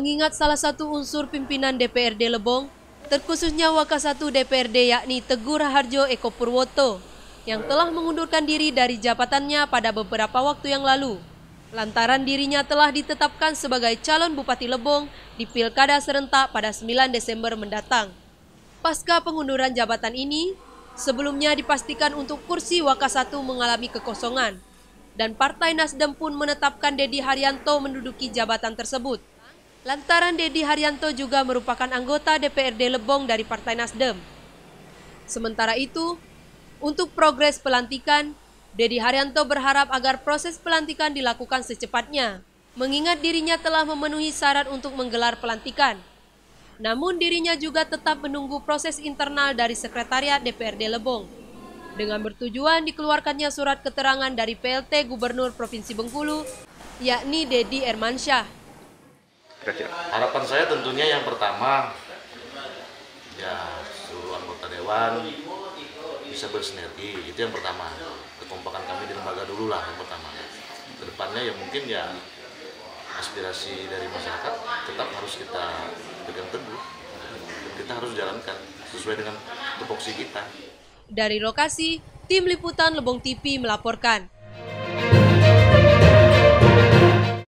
Mengingat salah satu unsur pimpinan DPRD Lebong, terkhususnya Wakasatu DPRD yakni Teguh Raharjo Eko Purwoto, yang telah mengundurkan diri dari jabatannya pada beberapa waktu yang lalu, lantaran dirinya telah ditetapkan sebagai calon Bupati Lebong di Pilkada serentak pada 9 Desember mendatang. Pasca pengunduran jabatan ini, sebelumnya dipastikan untuk kursi Wakasatu mengalami kekosongan, dan Partai Nasdem pun menetapkan Dedi Haryanto menduduki jabatan tersebut. Lantaran Dedi Haryanto juga merupakan anggota DPRD Lebong dari Partai Nasdem. Sementara itu, untuk progres pelantikan, Dedi Haryanto berharap agar proses pelantikan dilakukan secepatnya, mengingat dirinya telah memenuhi syarat untuk menggelar pelantikan. Namun dirinya juga tetap menunggu proses internal dari Sekretariat DPRD Lebong, dengan bertujuan dikeluarkannya surat keterangan dari PLT Gubernur Provinsi Bengkulu, yakni Dedi Ermansyah. Harapan saya tentunya yang pertama, ya seluruh anggota dewan bisa bersinergi, itu yang pertama. Kekompakan kami di lembaga dulu lah yang pertama. Kedepannya ya mungkin ya aspirasi dari masyarakat tetap harus kita pegang teguh. Kita harus jalankan sesuai dengan tupoksi kita. Dari lokasi, Tim Liputan Lebong TV melaporkan.